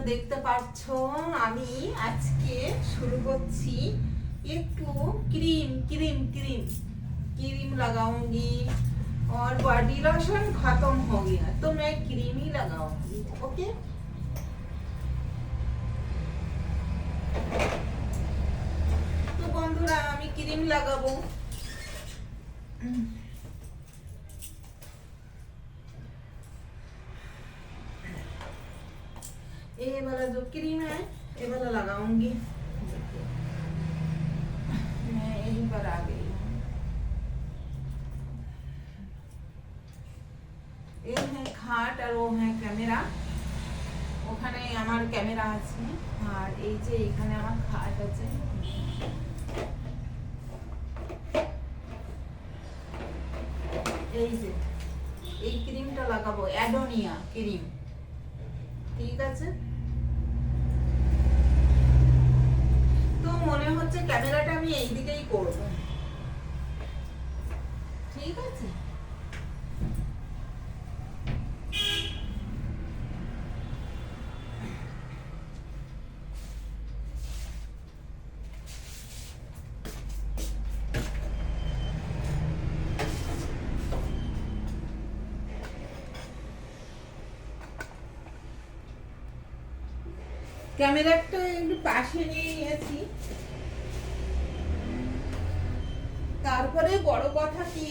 দেখতে পাচ্ছ আমি আজকে শুরু করছি একটু क्रीम क्रीम क्रीम क्रीम लगाऊंगी और बॉडी लोशन खत्म हो गया तो मैं क्रीम ही लगाऊंगी ओके। তো বন্ধুরা আমি ক্রিম লাগাবো। ये वाला जो क्रीम है ये वाला लगाऊंगी। मैं यहीं पर आ गई हूँ। ये है खाट और वो है कैमरा। ওখানে আমার ক্যামেরা আছে আর এই যে এখানে আমার খাট আছে। এই যে এই ক্রিমটা লাগাবো অ্যাডোনিয়া ক্রিম, ঠিক আছে। তো মনে হচ্ছে ক্যামেরাটা আমি এই দিকেই করব, ঠিক আছে। ক্যামেরাটা একটু পাশে নিয়ে নিয়েছি। তারপরে বড় কথা কি,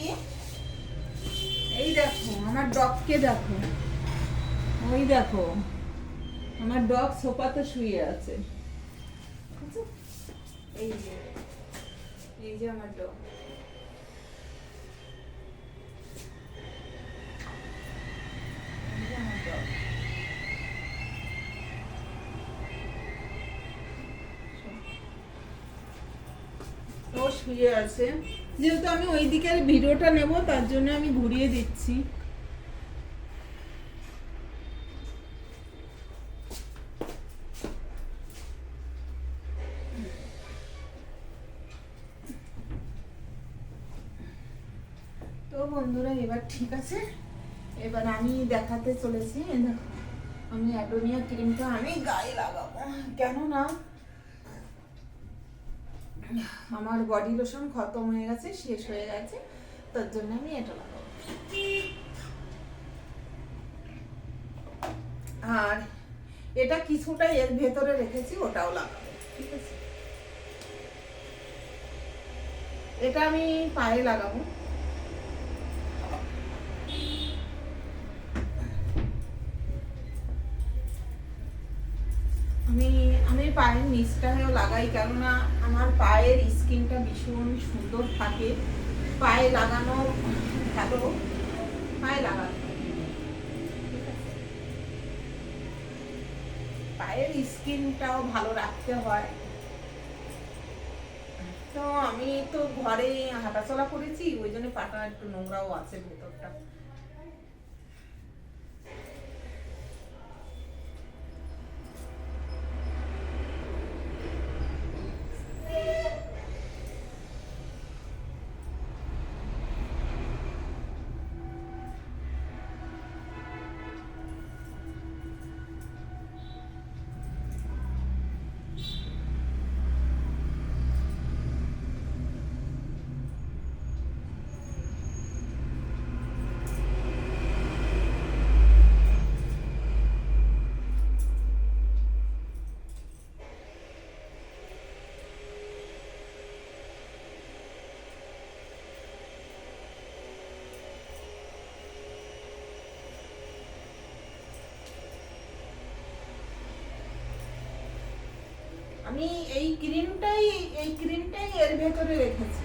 এই দেখো আমার ডগকে দেখো, ওই দেখো আমার ডগ সোফাতে শুয়ে আছে। এই যে এই যে আমার ডগ। ও শুয়ে আছে, যেহেতু আমি ওই দিকের ভিডিওটা নেব তার জন্য আমি ঘুরিয়ে দিচ্ছি। তো বন্ধুরা এবার ঠিক আছে, এবার আমি দেখাতে চলেছি। দেখো আমি অ্যাডোনিয়া ক্রিমটা আমি গায়ে লাগাবো, কেননা আমার বডি লোশন খতম হয়ে গেছে, শেষ হয়ে গেছে, তার জন্য আমি এটা লাগাবো। আর এটা কিছুটা এর ভেতরে রেখেছি, ওটাও লাগাবো, ঠিক আছে। এটা আমি পায়ে লাগাবো। আমি পায়ের নিচটাও লাগাই, কেননা আমার পায়ের স্কিনটা ভীষণ সুন্দর থাকে। পায়ে লাগানো ভালো, পায়ে লাগানো পায়ের স্কিনটাও ভালো রাখতে হয়। তো আমি তো ঘরে হাঁটাচলা করেছি, ওই জন্য পাটা একটু নোংরাও আছে ভেতরটা। আমি এই ক্রিমটাই এর ভেতরে রেখেছি।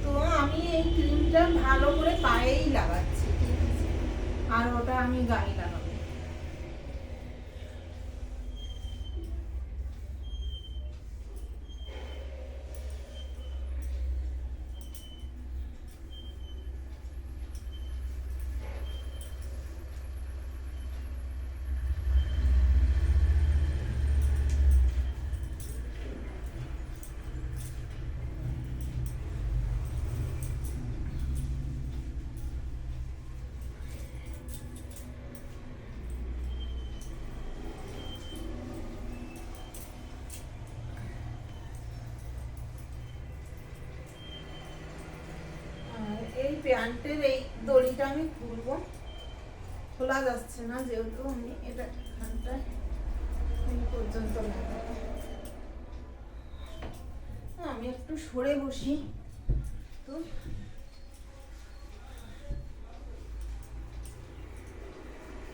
তো আমি এই ক্রিমটা ভালো করে পায়েই লাগাচ্ছি, ঠিক আছে, আর ওটা আমি গায়ে লাগাবো। প্যান্টের এই দড়িটা আমি খুলবো, খোলা যাচ্ছে না যেহেতু আমি এটা এখানটায় এই পর্যন্ত লাগাবো। আমি একটু সরে বসি। তো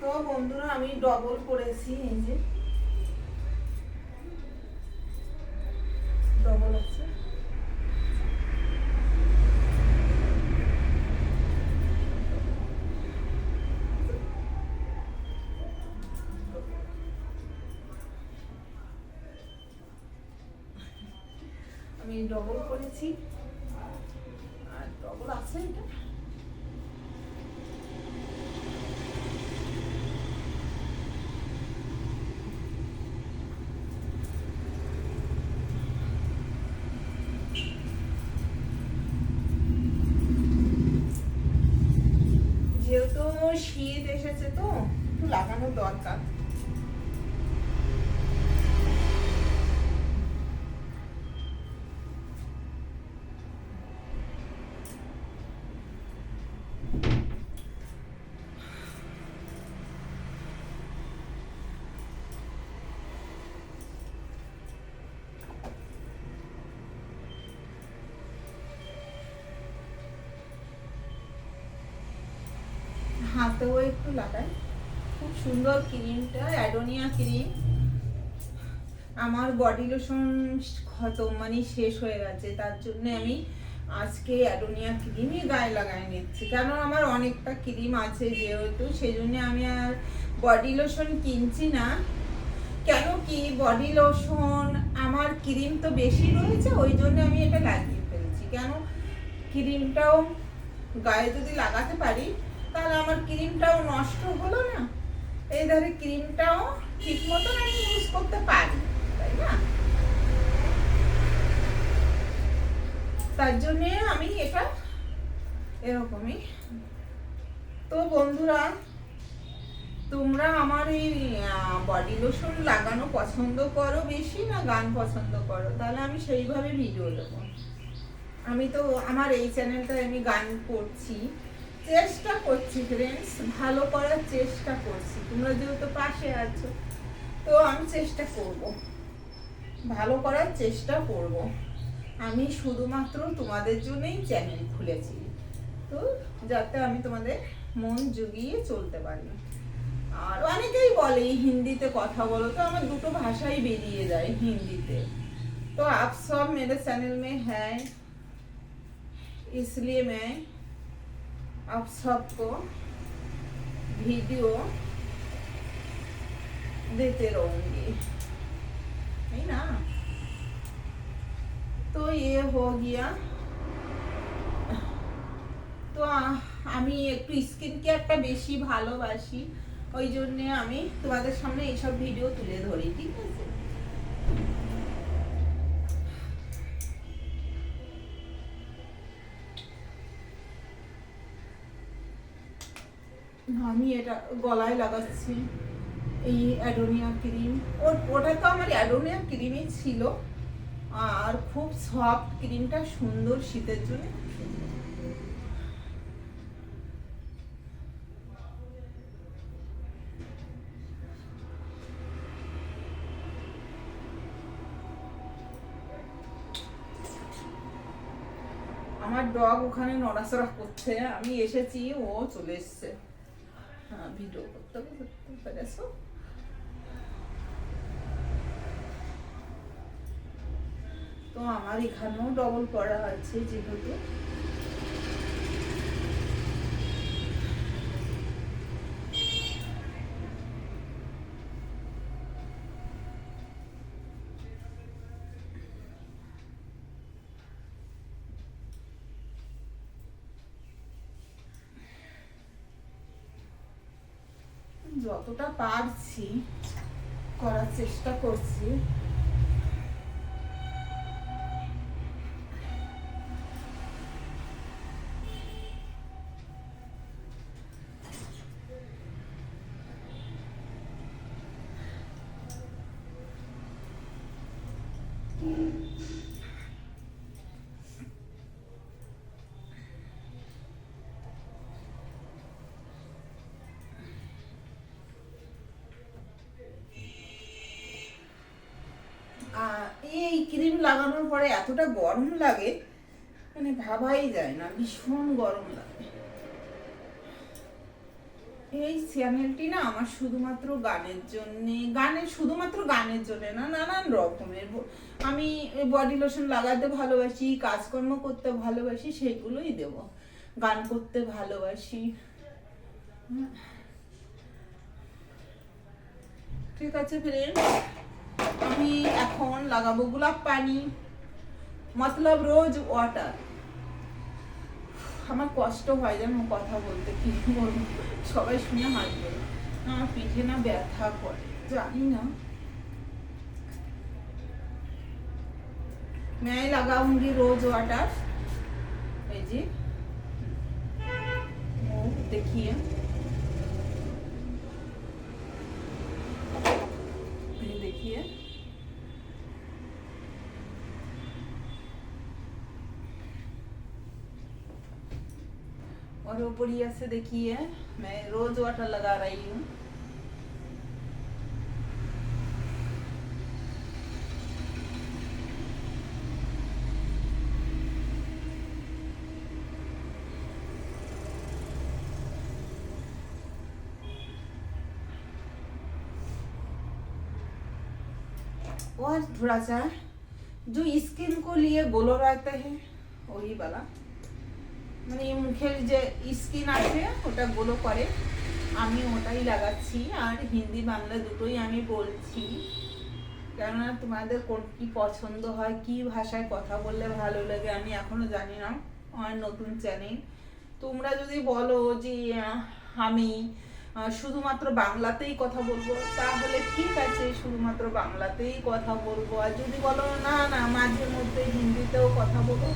তো বন্ধুরা আমি ডবল করেছি, এই যে ডবল আছে। আমি ডবল করেছি আর ডবল আছে এটা। যেহেতু শীত এসেছে তো একটু লাগানো দরকার। হাতেও একটু লাগাই। খুব সুন্দর ক্রিমটা, অ্যাডোনিয়া ক্রিম। আমার বডি লোশন খতম, মানে শেষ হয়ে গেছে, তার জন্য আমি আজকে অ্যাডোনিয়া ক্রিমই গায়ে লাগাই নিচ্ছি। কারণ আমার অনেকটা ক্রিম আছে যেহেতু, সেই জন্য আমি আর বডি লোশন কিনছি না। কেন কি বডি লোশন আমার ক্রিম তো বেশি রয়েছে, ওই জন্য আমি এটা লাগিয়ে ফেলছি। কেন ক্রিমটাও গায়ে যদি লাগাতে পারি তাহলে আমার ক্রিমটাও নষ্ট হলো না, এই ধরে ক্রিমটাও ঠিক মতন আমি ইউজ করতে পারি, তাই না? তার জন্য আমি এটা এরকমই। তো বন্ধুরা তোমরা আমার এই বডি লোশন লাগানো পছন্দ করো বেশি না গান পছন্দ করো, তাহলে আমি সেইভাবে ভিডিও দেবো। আমি তো আমার এই চ্যানেলটায় আমি গান করছি, চেষ্টা করছি ফ্রেন্ডস, ভালো করার চেষ্টা করছি। তোমরা যেহেতু পাশে আছো তো আমি চেষ্টা করব, ভালো করার চেষ্টা করব। আমি শুধুমাত্র তোমাদের জন্যই চ্যানেল খুলেছি, তো যাতে আমি তোমাদের মন জুগিয়ে চলতে পারি। আর অনেকেই বলে হিন্দিতে কথা বলো, তো আমার দুটো ভাষাই বেরিয়ে যায় হিন্দিতে। तो आप सब मेरे चैनल में हैं, इसलिए मैं आप सबको वीडियो देते रहूंगी, है ना? तो ये हो गया। তো আমি একটু স্কিন কেয়ারটা বেশি ভালোবাসি, ওই জন্যে আমি তোমাদের সামনে এইসব ভিডিও তুলে ধরি, ঠিক আছে? আমি এটা গলায় লাগাচ্ছি এই অ্যাডোনিয়া ক্রিম। ওটা তো আমার অ্যাডোনিয়া ক্রিমই ছিল, আর খুব সফট ক্রিমটা, সুন্দর শীতের জন্য। আমার ডগ ওখানে নড়াচড়া করছে, আমি এসেছি ও চলে এসছে। হ্যাঁ, ভিডিও করতে পেরেছো? তো আমার এখানেও ডবল করা আছে যেহেতু। যতটা পারছি করার চেষ্টা করছি। ক্রিম লাগানোর পরে এতটা গরম লাগে, মানে ভাবাই যায় না, ভীষণ গরম লাগে। এই চ্যানেলটি না আমার শুধুমাত্র গানের জন্যে, শুধুমাত্র গানের জন্য না, নানান রকমের আমি বডি লোশন লাগাতে ভালোবাসি, কাজকর্ম করতে ভালোবাসি, সেগুলোই দেব। গান করতে ভালোবাসি। ঠিক আছে ফ্রেন্ড, আমি এখন লাগাবো গোলাপ পানি, মতলব রোজ ওয়াটার। আমার কষ্ট হয় যেন কথা বলতে, কি বলবো, সবাই শুনে হাসবে। আমার পিঠে না ব্যথা করে, জানি না। मैं लगाऊंगी रोज वाटर। जी देखिए, देखिए और ऊपरिया से देखिए मैं रोज वाटर लगा रही हूँ। और थोड़ा सा जो स्किन को लिए ग्लो रहता है वही वाला, মানে মুখের যে স্কিন আছে ওটা গ্লো করে, আমি ওটাই লাগাচ্ছি। আর হিন্দি বাংলা দুটোই আমি বলছি, কেননা তোমাদের কোন কি পছন্দ হয়, কি ভাষায় কথা বললে ভালো লাগে আমি এখনো জানি না। আমার নতুন চ্যানেল, তোমরা যদি বলো যে আমি শুধুমাত্র বাংলাতেই কথা বলবো, তাহলে ঠিক আছে, শুধুমাত্র বাংলাতেই কথা বলবো। আর যদি বলো না না মাঝে মধ্যে হিন্দিতেও কথা বলো,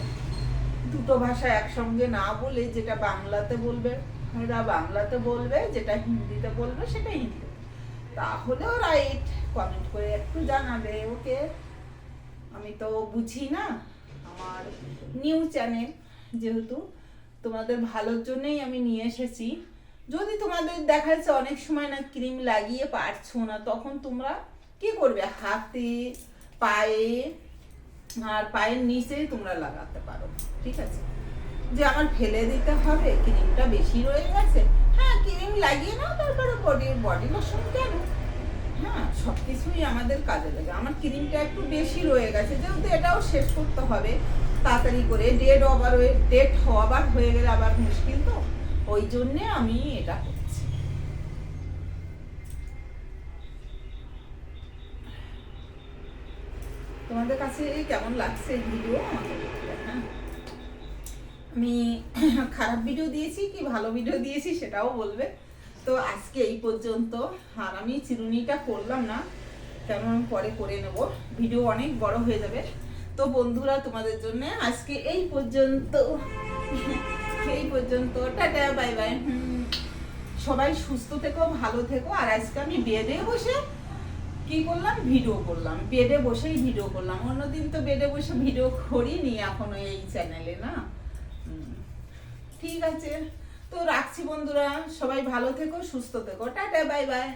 দুটো ভাষা একসঙ্গে না বলে যেটা বাংলাতে বলবে ওরা বাংলাতে বলবে, যেটা হিন্দিতে বলবে সেটা হিন্দিতে, তাহলেও রাইট, কমেন্ট করে একটু জানাবে। ওকে, আমি তো বুঝি না, আমার নিউ চ্যানেল যেহেতু তোমাদের ভালোর জন্যই আমি নিয়ে এসেছি। যদি তোমাদের দেখা যাচ্ছে অনেক সময় না ক্রিম লাগিয়ে পারছো না, তখন তোমরা কি করবে, হাতে পায়ে আর পায়ের নিচে তোমরা লাগাতে পারো। ঠিক আছে, যে আমার ফেলে দিতে হবে, ক্রিমটা বেশি রয়ে গেছে, হ্যাঁ ক্রিম লাগিয়ে নাও, তারপরে বডি লোশন কেন, হ্যাঁ সবকিছুই আমাদের কাজে লাগে। আমার ক্রিমটা একটু বেশি রয়ে গেছে, যেহেতু এটাও শেষ করতে হবে তাড়াতাড়ি করে, ডেট হওয়াবার হয়ে গেলে আবার মুশকিল, তো ওই জন্যে আমি এটা করছি। তোমাদের কাছে কেমন লাগছে ভিডিও আমাকে বলবে। হ্যাঁ, আমি খারাপ ভিডিও দিয়েছি কি ভালো ভিডিও দিয়েছি সেটাও বলবে। তো আজকে এই পর্যন্ত, আর আমি চিরুনিটা করলাম না, কেমন পরে করে নেব, ভিডিও অনেক বড় হয়ে যাবে। তো বন্ধুরা, তোমাদের জন্য আজকে এই পর্যন্ত, টাটা বাই বাই। সবাই সুস্থ থেকো, ভালো থেকো। আর আজকে আমি বেডে বসে কি করলাম, ভিডিও করলাম, বেডে বসেই ভিডিও করলাম। অন্যদিন তো বেডে বসে ভিডিও করিনি এখনো এই চ্যানেলে না। ঠিক আছে, তো রাখছি বন্ধুরা, সবাই ভালো থেকো, সুস্থ থেকো, টাটা বাই বাই।